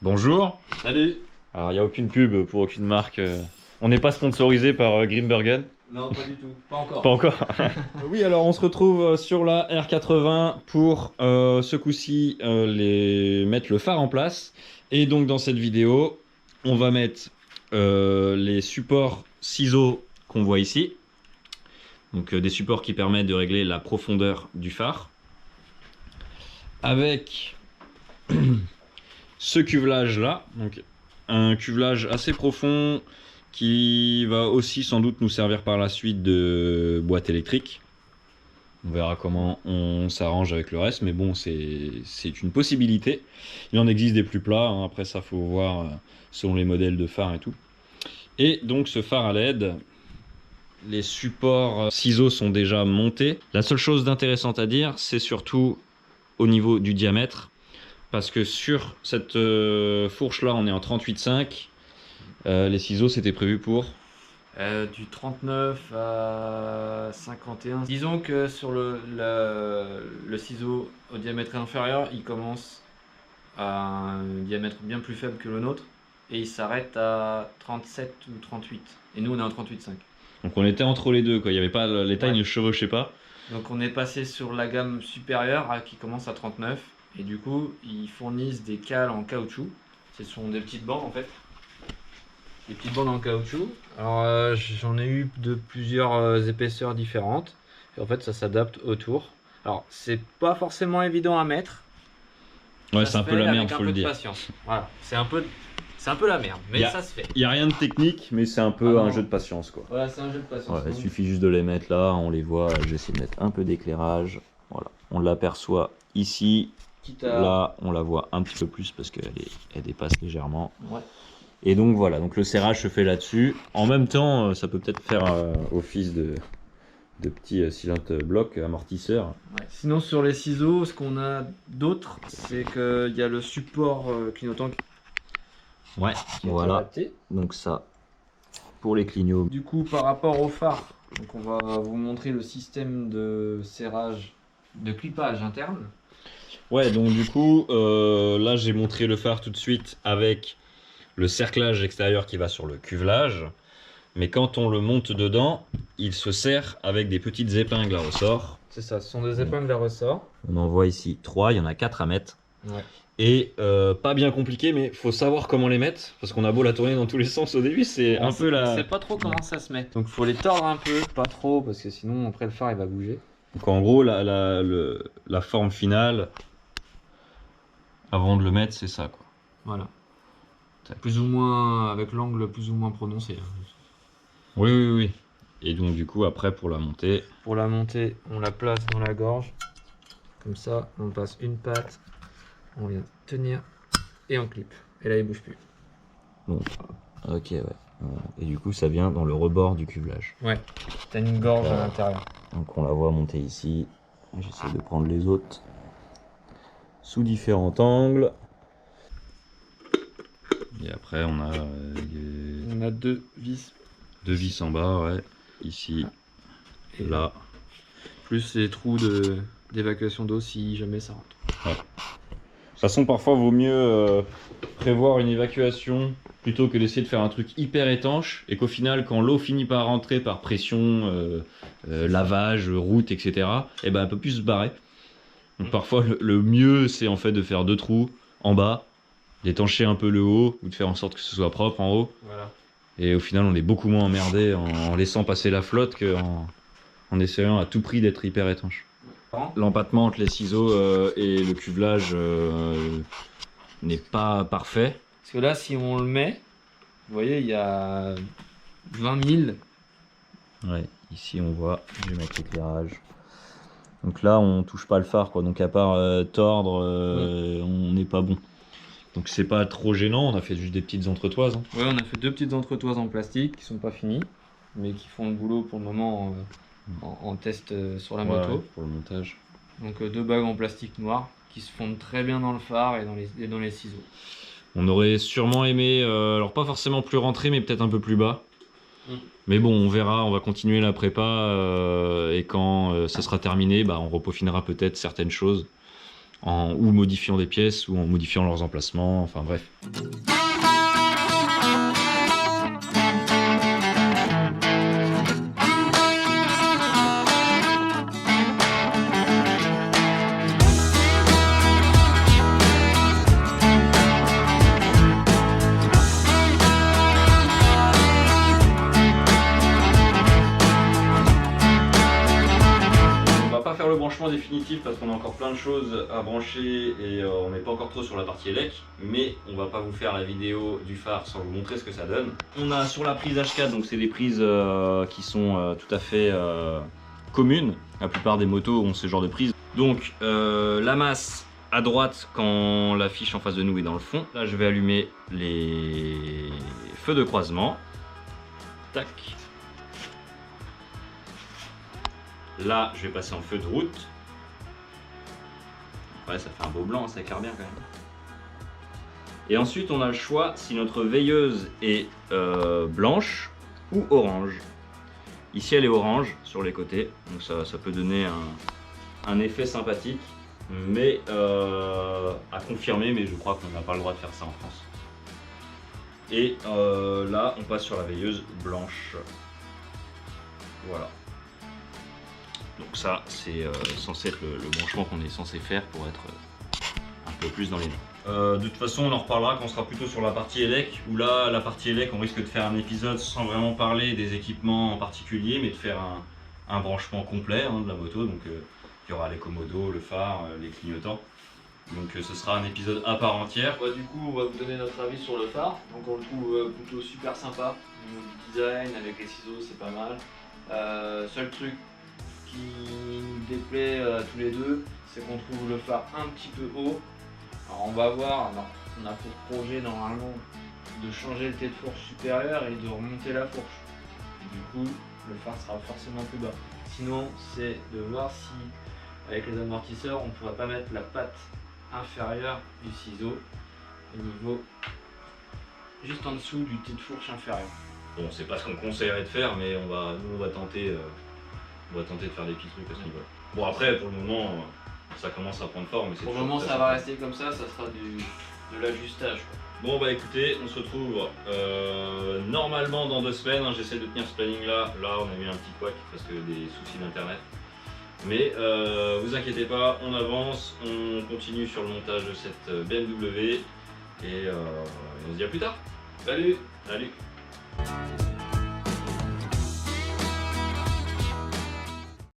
Bonjour. Salut. Alors il n'y a aucune pub pour aucune marque. On n'est pas sponsorisé par Grimbergen. Non, pas du tout. Pas encore. Pas encore. Oui, alors on se retrouve sur la R80 pour ce coup-ci mettre le phare en place. Et donc dans cette vidéo, on va mettre les supports ciseaux qu'on voit ici. Donc des supports qui permettent de régler la profondeur du phare. Avec ce cuvelage là, donc un cuvelage assez profond qui va aussi sans doute nous servir par la suite de boîte électrique. On verra comment on s'arrange avec le reste, mais bon, c'est une possibilité. Il en existe des plus plats, hein. Après ça faut voir selon les modèles de phare et tout. Et donc ce phare à LED, les supports ciseaux sont déjà montés. La seule chose d'intéressante à dire, c'est surtout au niveau du diamètre. Parce que sur cette fourche là on est en 38,5. Les ciseaux c'était prévu pour Du 39 à 51. Disons que sur le ciseau au diamètre inférieur, il commence à un diamètre bien plus faible que le nôtre et il s'arrête à 37 ou 38. Et nous on est en 38,5. Donc on était entre les deux quoi. Il y avait pas, les tailles Ouais. ne chevauchaient pas. Donc on est passé sur la gamme supérieure qui commence à 39 et du coup ils fournissent des cales en caoutchouc. Ce sont des petites bandes en fait. Des petites bandes en caoutchouc. Alors j'en ai eu de plusieurs épaisseurs différentes. Et en fait ça s'adapte autour. Alors c'est pas forcément évident à mettre. Ouais, Ça c'est un se peu fait la avec merde, un faut peu le de dire. patience. Voilà, c'est un peu la merde, mais ça se fait. Il n'y a rien de technique, mais c'est un peu Ah non. un jeu de patience quoi. Voilà, c'est un jeu de patience. Ouais, il Donc, suffit juste de les mettre là, on les voit. Je vais essayer de mettre un peu d'éclairage. Voilà, on l'aperçoit ici. quitte à... Là, on la voit un petit peu plus parce elle dépasse légèrement. Ouais. Et donc voilà, donc le serrage se fait là-dessus. En même temps, ça peut peut-être faire office de petits cylindres blocs amortisseurs. Ouais. Sinon sur les ciseaux, ce qu'on a d'autre, c'est qu'il y a le support clignotant Ouais, qui est voilà. adapté. Donc ça, pour les clignots. Du coup, par rapport au phare, donc on va vous montrer le système de serrage, de clipage interne. Ouais, donc du coup, là j'ai montré le phare tout de suite avec le cerclage extérieur qui va sur le cuvelage. Mais quand on le monte dedans, il se serre avec des petites épingles à ressort. C'est ça, ce sont des épingles à ressort. On en voit ici 3, il y en a 4 à mettre. Ouais. Et pas bien compliqué, mais faut savoir comment les mettre. Parce qu'on a beau la tourner dans tous les sens au début, c'est un peu la... On sait pas trop comment ça se met. Donc faut les tordre un peu, pas trop, parce que sinon après le phare il va bouger. Donc en gros, la forme finale, avant de le mettre, c'est ça quoi. Voilà. Plus ou moins, avec l'angle plus ou moins prononcé. Oui, oui, oui. Et donc du coup, après pour la monter... Pour la monter, on la place dans la gorge. Comme ça, on passe une patte, on vient tenir et on clip. Et là il bouge plus. Bon, ok, ouais. Voilà. Et du coup, ça vient dans le rebord du cuvelage. Ouais, t'as une gorge à l'intérieur. Donc on la voit monter ici. J'essaie de prendre les autres sous différents angles. Et après, on a On a deux vis. deux vis en bas, ouais. Ici, Et là. plus les trous d'évacuation d'eau si jamais ça rentre. Ouais. De toute façon, parfois, vaut mieux prévoir une évacuation plutôt que d'essayer de faire un truc hyper étanche et qu'au final, quand l'eau finit par rentrer par pression, lavage, route, etc., et ben, elle peut plus se barrer. Donc parfois, le mieux, c'est en fait de faire deux trous en bas, d'étancher un peu le haut ou de faire en sorte que ce soit propre en haut. Voilà. Et au final, on est beaucoup moins emmerdé en laissant passer la flotte qu'en essayant à tout prix d'être hyper étanche. L'empattement entre les ciseaux et le cuvelage n'est pas parfait. Parce que là, si on le met, vous voyez, il y a 20 000. Ouais, ici on voit, je vais mettre l'éclairage. Donc là, on touche pas le phare, quoi. Donc à part tordre, on n'est pas bon. Donc c'est pas trop gênant, on a fait juste des petites entretoises. Hein. Ouais, on a fait deux petites entretoises en plastique qui sont pas finies, mais qui font le boulot pour le moment en test sur la moto. Ouais, pour le montage. Donc deux bagues en plastique noir qui se fondent très bien dans le phare et dans les ciseaux. On aurait sûrement aimé, alors pas forcément plus rentré, mais peut-être un peu plus bas. Mais bon, on verra, on va continuer la prépa et quand ça sera terminé, bah, on repaufinera peut-être certaines choses. ou modifiant des pièces ou en modifiant leurs emplacements, enfin bref. Le branchement définitif parce qu'on a encore plein de choses à brancher et on n'est pas encore trop sur la partie élec, mais on va pas vous faire la vidéo du phare sans vous montrer ce que ça donne. On a sur la prise H4, donc c'est des prises qui sont tout à fait communes. La plupart des motos ont ce genre de prise. Donc la masse à droite quand la fiche en face de nous est dans le fond. Là je vais allumer les feux de croisement. Tac. Là, je vais passer en feu de route. Ouais, ça fait un beau blanc, ça éclaire bien quand même. Et ensuite, on a le choix si notre veilleuse est blanche ou orange. Ici, elle est orange sur les côtés, donc ça peut donner un effet sympathique, mais à confirmer, mais je crois qu'on n'a pas le droit de faire ça en France. Et là, on passe sur la veilleuse blanche. Voilà. Donc ça, c'est censé être le branchement qu'on est censé faire pour être un peu plus dans les normes. De toute façon, on en reparlera quand on sera plutôt sur la partie élec, où là, la partie élec, on risque de faire un épisode sans vraiment parler des équipements en particulier, mais de faire un branchement complet de la moto. Donc il y aura les commodos, le phare, les clignotants. Donc ce sera un épisode à part entière. Ouais, du coup, on va vous donner notre avis sur le phare. Donc on le trouve plutôt super sympa. Au niveau du design, avec les ciseaux, c'est pas mal. Seul truc qui nous déplaît à tous les deux, c'est qu'on trouve le phare un petit peu haut. Alors on va voir, alors, on a pour projet normalement de changer le tête de fourche supérieur et de remonter la fourche. Du coup, le phare sera forcément plus bas. Sinon, c'est de voir si, avec les amortisseurs, on ne pourrait pas mettre la patte inférieure du ciseau au niveau juste en dessous du tête de fourche inférieur. Bon, c'est pas ce qu'on conseillerait de faire, mais nous on va tenter. On va tenter de faire des petits trucs à ce niveau-là. Bon après, pour le moment, ça commence à prendre forme. Pour le moment, ça va rester comme ça sera de l'ajustage. Bon bah écoutez, on se retrouve normalement dans 2 semaines. J'essaie de tenir ce planning-là. Là, on a eu un petit couac parce que des soucis d'internet. Mais vous inquiétez pas, on avance, on continue sur le montage de cette BMW et on se dit à plus tard. Salut! Salut!